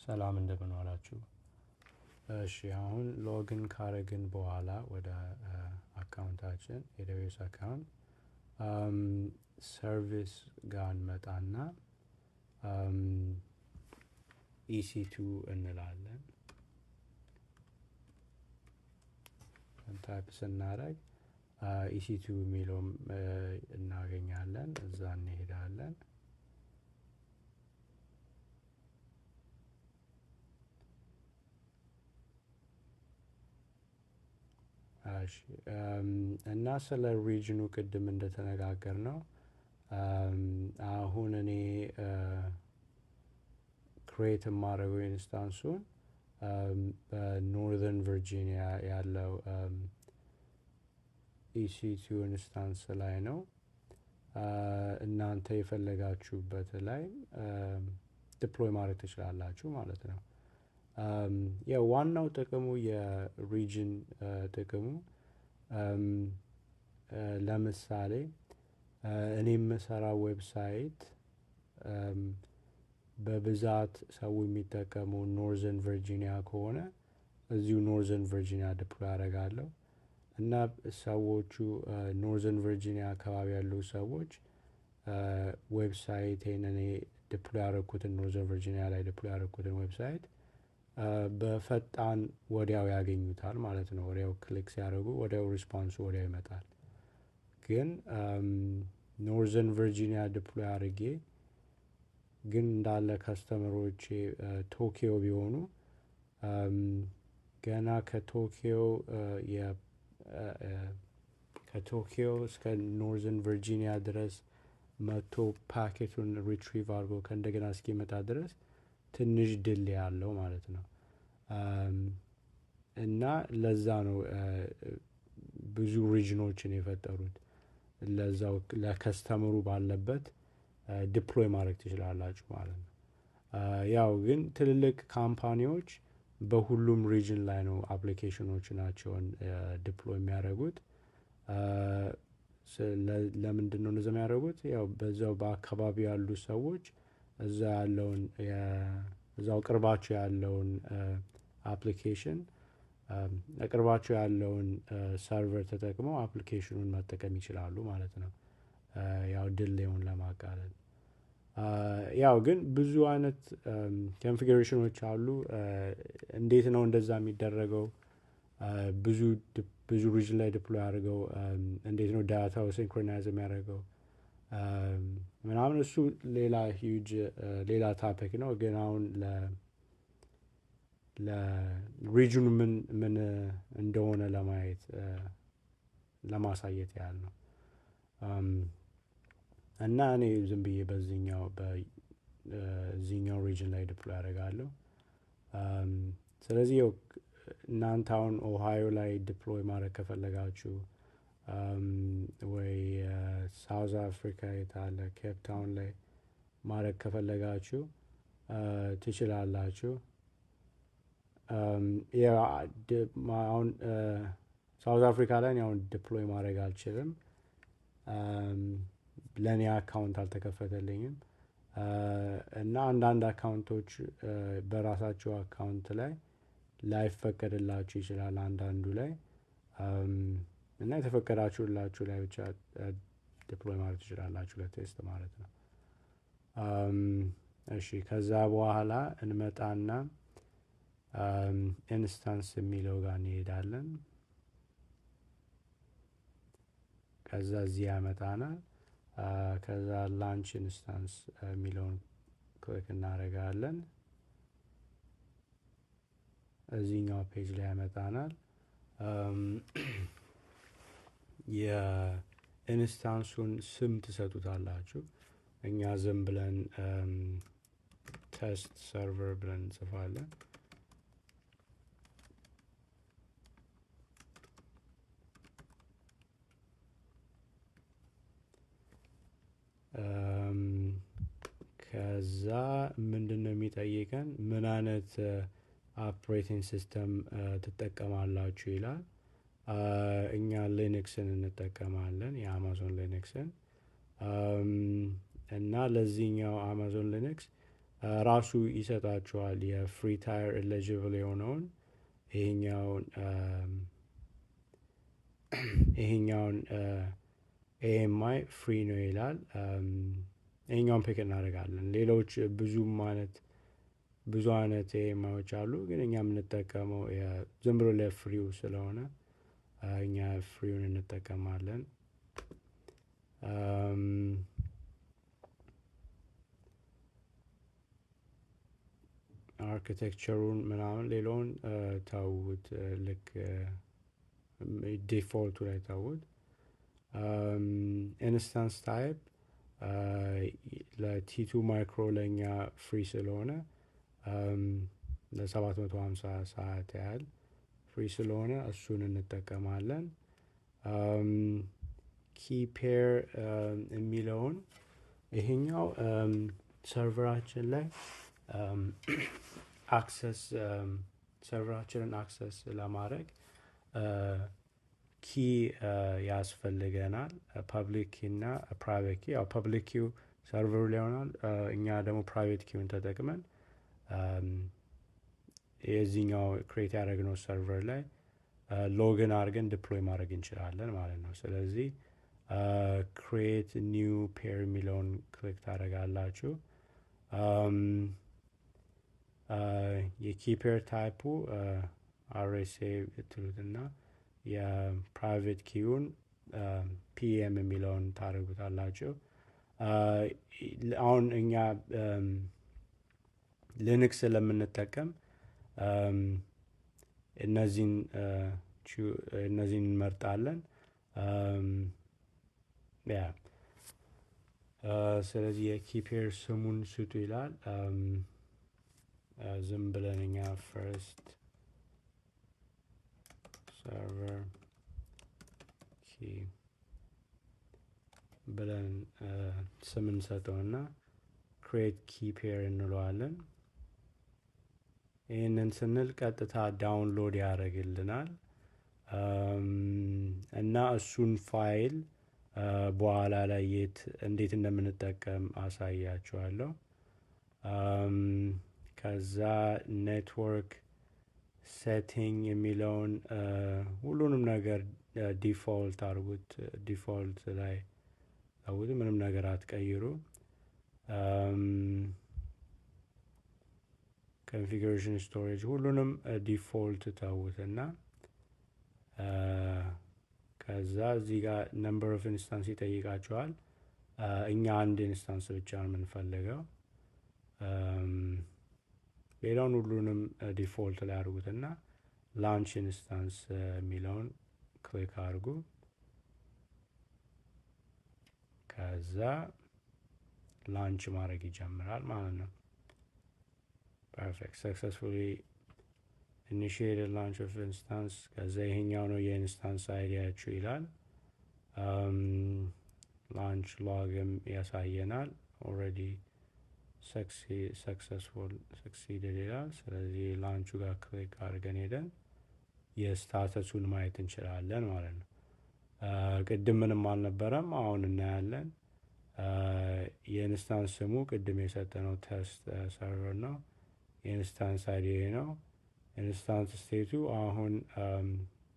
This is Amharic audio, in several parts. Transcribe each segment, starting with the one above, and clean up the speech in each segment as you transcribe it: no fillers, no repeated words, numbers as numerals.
ሰላም እንደምን ዋላችሁ። እሺ አሁን ሎጊን ካረግን በኋላ ወደ አካውንታችን AWS አካውንት ሰርቪስ ጋር እንመጣና EC2 እንላለን። ታይፕ ስናደርግ EC2 የሚለውን እናገኛለን። እዛ እንሄዳለን። እና ስለ ሪጅኑ ቅድም እንደተነጋገርነው አሁን እኔ ክሬት የማደርገው ኢንስታንሱን በኖርዘርን ቨርጂኒያ ያለው EC2 ኢንስታንስ ላይ ነው። እናንተ የፈለጋችሁበት ላይ ዲፕሎይ ማድረግ ትችላላችሁ ማለት ነው። ዋናው ጥቅሙ የሪጅን ጥቅሙ ለምሳሌ እኔ የምሰራው ዌብሳይት በብዛት ሰው የሚጠቀመው ኖርዘርን ቨርጂኒያ ከሆነ እዚሁ ኖርዘርን ቨርጂኒያ ዲፕሎይ አደርጋለሁ እና ሰዎቹ ኖርዘርን ቨርጂኒያ አካባቢ ያሉ ሰዎች ዌብሳይቴን እኔ ዲፕሎይ ያደረኩትን ኖርዘርን ቨርጂኒያ ላይ ዲፕሎይ ያደረኩትን ዌብሳይት በፈጣን ወዲያው ያገኙታል ማለት ነው። ወዲያው ክሊክ ሲያደርጉ ወዲያው ሪስፖንሱ ወዲያው ይመጣል። ግን ኖርዘርን ቨርጂኒያ ዲፕሎይ አድርጌ ግን እንዳለ ከስተመሮቼ ቶኪዮ ቢሆኑ ገና ከቶኪዮ እስከ ኖርዘርን ቨርጂኒያ ድረስ መጥቶ ፓኬቱን ሪትሪቭ አድርጎ ከእንደገና እስኪመጣ ድረስ ትንሽ ድል ያለው ማለት ነው። እና ለዛ ነው ብዙ ሪጅኖችን የፈጠሩት። ለዛው ለከስተመሩ ባለበት ዲፕሎይ ማድረግ ትችላላችሁ ማለት ነው። ያው ግን ትልልቅ ካምፓኒዎች በሁሉም ሪጅን ላይ ነው አፕሊኬሽኖቻቸውን ዲፕሎይ የሚያደርጉት። ለምንድን ነው እንደዛ የሚያደርጉት? ያው በዛው በአካባቢ ያሉ ሰዎች እዛው ቅርባቸው ያለውን አፕሊኬሽን ቅርባቸው ያለውን ሰርቨር ተጠቅመው አፕሊኬሽኑን መጠቀም ይችላሉ ማለት ነው። ያው ዲሌውን ለማቃለል ያው ግን ብዙ አይነት ኮንፊግሬሽኖች አሉ። እንዴት ነው እንደዛ የሚደረገው? ብዙ ሪጅን ላይ ዲፕሎይ አድርገው እንዴት ነው ዳታው ሲንክሮናይዝ የሚያደርገው ምናምን እሱ ሌላ ታፒክ ነው። ግን አሁን ለሪጅኑ ምን እንደሆነ ለማሳየት ያህል ነው። እና እኔ ዝም ብዬ በዚህኛው ሪጅን ላይ ዲፕሎይ አደርጋለሁ። ስለዚህ እናንተ አሁን ኦሃዮ ላይ ዲፕሎይ ማድረግ ከፈለጋችሁ ወይ ሳውዝ አፍሪካ የታለ ኬፕ ታውን ላይ ማድረግ ከፈለጋችሁ ትችላላችሁ። አሁን ሳውዝ አፍሪካ ላይ አሁን ዲፕሎይ ማድረግ አልችልም። ለእኔ አካውንት አልተከፈተልኝም። እና አንዳንድ አካውንቶች በራሳቸው አካውንት ላይ ላይፈቀድላችሁ ይችላል አንዳንዱ ላይ እና የተፈቀዳችሁላችሁ ላይ ብቻ ዲፕሎይ ማድረግ ትችላላችሁ ለቴስት ማለት ነው። እሺ ከዛ በኋላ እንመጣና ኢንስታንስ የሚለው ጋር እንሄዳለን። ከዛ እዚህ ያመጣናል። ከዛ ላንች ኢንስታንስ የሚለውን ክሊክ እናደርጋለን። እዚህኛው ፔጅ ላይ ያመጣናል። የኢንስታንሱን ስም ትሰጡታላችሁ። እኛ ዝም ብለን ቴስት ሰርቨር ብለን እንጽፋለን። ከዛ ምንድነው የሚጠይቀን? ምን አይነት ኦፕሬቲንግ ሲስተም ትጠቀማላችሁ ይላል። እኛ ሊነክስን እንጠቀማለን፣ የአማዞን ሊነክስን እና ለዚህኛው አማዞን ሊነክስ ራሱ ይሰጣችኋል የፍሪ ታየር ኤሊጂብል የሆነውን ይሄኛውን ኤኤምአይ ፍሪ ነው ይላል። ይሄኛውን ፒክ እናደርጋለን። ሌሎች ብዙ አይነት ኤኤምአዮች አሉ፣ ግን እኛ የምንጠቀመው ዝም ብሎ ለፍሪው ስለሆነ እኛ ፍሪውን እንጠቀማለን። አርኪቴክቸሩን ምናምን ሌላውን ተውት፣ ልክ ዲፎልቱ ላይ ተውት። ኢንስታንስ ታይፕ ለቲ2 ማይክሮ ለእኛ ፍሪ ስለሆነ ለ750 ሰዓት ያህል ፍሪ ስለሆነ እሱን እንጠቀማለን። ኪፔር የሚለውን ይሄኛው ሰርቨራችን ላይ ሰርቨራችንን አክሰስ ለማድረግ ኪ ያስፈልገናል። ፐብሊክ ኪ እና ፕራይቬት ኪ። ያው ፐብሊክ ኪው ሰርቨሩ ላይ ይሆናል። እኛ ደግሞ ፕራይቬት ኪውን ተጠቅመን የዚህኛው ክሬት ያደረግነው ሰርቨር ላይ ሎግን አድርገን ዲፕሎይ ማድረግ እንችላለን ማለት ነው። ስለዚህ ክሬት ኒው ፔር የሚለውን ክሊክ ታደርጋላችሁ። የኪፔር ታይፑ አርኤስኤ ትሉትና የፕራይቬት ኪውን ፒኤም የሚለውን ታደርጉታላችሁ። አሁን እኛ ሊነክስ ስለምንጠቀም እነዚህን እንመርጣለን። ስለዚህ የኪፔር ስሙን ስጡ ይላል። ዝም ብለን እኛ ፈርስት ሰርቨር ኪ ብለን ስም እንሰጠውና ክሬት ኪፔር እንለዋለን። ይህንን ስንል ቀጥታ ዳውንሎድ ያደርግልናል እና እሱን ፋይል በኋላ ላይ እንዴት እንደምንጠቀም አሳያችኋለሁ። ከዛ ኔትወርክ ሴቲንግ የሚለውን ሁሉንም ነገር ዲፎልት አድርጉት። ዲፎልት ላይ ታውቁት፣ ምንም ነገር አትቀይሩ። ኮንፊግሬሽን ስቶሬጅ ሁሉንም ዲፎልት ተውትና ከዛ እዚህ ጋር ነምበር ኦፍ ኢንስታንስ ይጠይቃቸዋል። እኛ አንድ ኢንስታንስ ብቻ ነው የምንፈልገው። ሌላውን ሁሉንም ዲፎልት ላይ አድርጉትና ላንች ኢንስታንስ የሚለውን ክሊክ አድርጉ። ከዛ ላንች ማድረግ ይጀምራል ማለት ነው። ፐርፌክት ሰክሰስፉሊ ኢኒሺየትድ ላንች ኦፍ ኢንስታንስ። ከዛ ይሄኛው ነው የኢንስታንስ አይዲያችሁ ይላል። ላንች ሎግም ያሳየናል። ኦልሬዲ ሰክሲድድ ይላል። ስለዚህ ላንቹ ጋር ክሊክ አድርገን ሄደን የስታተሱን ማየት እንችላለን ማለት ነው። ቅድም ምንም አልነበረም፣ አሁን እናያለን። የኢንስታንስ ስሙ ቅድም የሰጠነው ቴስት ሰርቨር ነው። የኢንስታንስ አይዲ ነው። ኢንስታንስ ስቴቱ አሁን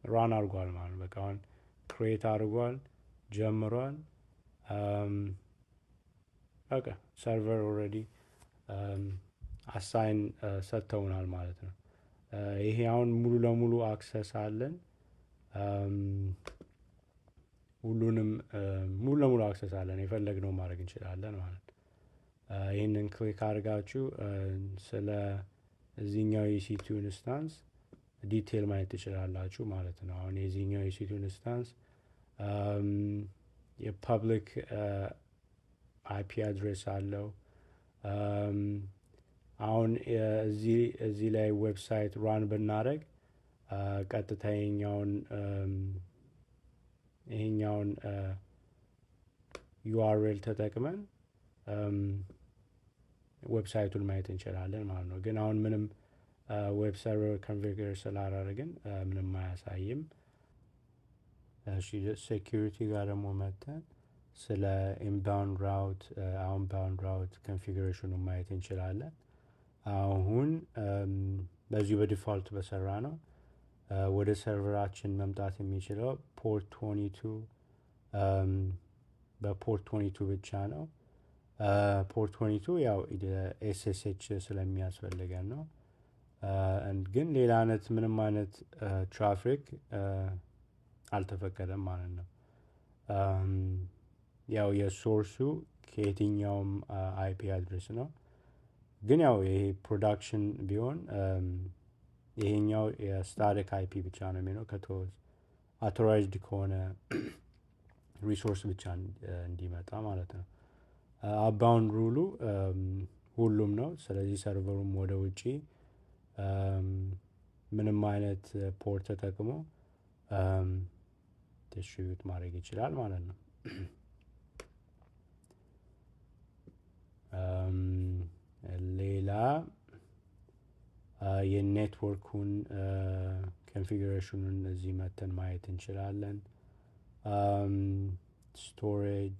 ራን አድርጓል ማለት ነው። በቃ አሁን ክሬት አድርጓል፣ ጀምሯል። በቃ ሰርቨር ኦልሬዲ አሳይን ሰጥተውናል ማለት ነው። ይሄ አሁን ሙሉ ለሙሉ አክሰስ አለን። ሁሉንም ሙሉ ለሙሉ አክሰስ አለን። የፈለግነው ማድረግ እንችላለን ማለት ነው። ይህንን ክሊክ አድርጋችሁ ስለ እዚህኛው የኢሲ2 ኢንስታንስ ዲቴል ማየት ትችላላችሁ ማለት ነው። አሁን የዚህኛው የኢሲ2 ኢንስታንስ የፐብሊክ አይፒ አድሬስ አለው። አሁን እዚህ ላይ ዌብሳይት ራን ብናደርግ ቀጥታ ይሄኛውን ዩአርኤል ተጠቅመን ዌብሳይቱን ማየት እንችላለን ማለት ነው። ግን አሁን ምንም ዌብ ሰርቨር ኮንፊገር ስላላደረግን ምንም አያሳይም። እሺ ሴኪሪቲ ጋር ደግሞ መተን ስለ ኢንባውንድ ራውት አውትባውንድ ራውት ኮንፊግሬሽኑን ማየት እንችላለን። አሁን በዚሁ በዲፋልት በሰራ ነው ወደ ሰርቨራችን መምጣት የሚችለው ፖርት 22 በፖርት 22 ብቻ ነው። ፖርት 22 ያው ኤስኤስኤች ስለሚያስፈልገን ነው። ግን ሌላ አይነት ምንም አይነት ትራፊክ አልተፈቀደም ማለት ነው። ያው የሶርሱ ከየትኛውም አይፒ አድሬስ ነው። ግን ያው ይሄ ፕሮዳክሽን ቢሆን ይሄኛው የስታቲክ አይፒ ብቻ ነው የሚለው አውቶራይዝድ ከሆነ ሪሶርስ ብቻ እንዲመጣ ማለት ነው። አባውንድ ሩሉ ሁሉም ነው። ስለዚህ ሰርቨሩም ወደ ውጪ ምንም አይነት ፖርት ተጠቅሞ ዲስትሪቢዩት ማድረግ ይችላል ማለት ነው። ሌላ የኔትወርኩን ኮንፊግሬሽኑን እዚህ መተን ማየት እንችላለን። ስቶሬጅ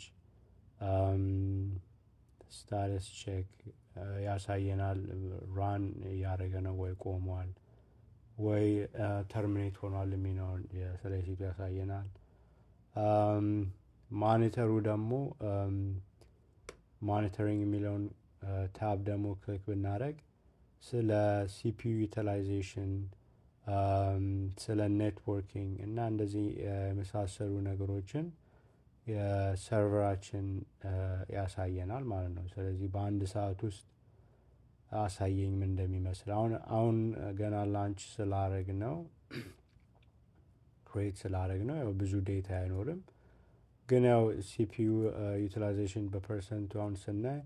ስታተስ ቼክ ያሳየናል። ራን እያደረገ ነው ወይ ቆሟል ወይ ተርሚኔት ሆኗል የሚለውን ስለሲቱ ያሳየናል። ማኒተሩ ደግሞ ማኒተሪንግ የሚለውን ታብ ደግሞ ክሊክ ብናደረግ ስለ ሲፒዩ ዩቲላይዜሽን ስለ ኔትወርኪንግ እና እንደዚህ የመሳሰሉ ነገሮችን የሰርቨራችን ያሳየናል ማለት ነው። ስለዚህ በአንድ ሰዓት ውስጥ አሳየኝ ምን እንደሚመስል። አሁን ገና ላንች ስላረግ ነው ክሬት ስላረግ ነው ያው ብዙ ዴታ አይኖርም። ግን ያው ሲፒዩ ዩቲላይዜሽን በፐርሰንቱ አሁን ስናይ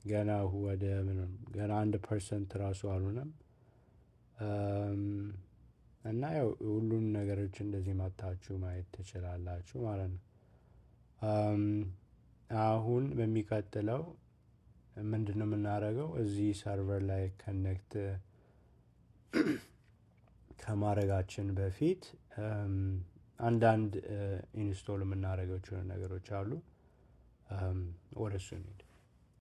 ገና ወደ ገና 1% ራሱ አልሆነም። እና ያው ሁሉን ነገሮች እንደዚህ መታችሁ ማየት ትችላላችሁ ማለት ነው። አሁን በሚቀጥለው ምንድነው የምናደርገው? እዚህ ሰርቨር ላይ ከኔክት ከማድረጋችን በፊት አንዳንድ ኢንስቶል የምናደርጋቸው ነገሮች አሉ። ወደ እሱ እንሂድ።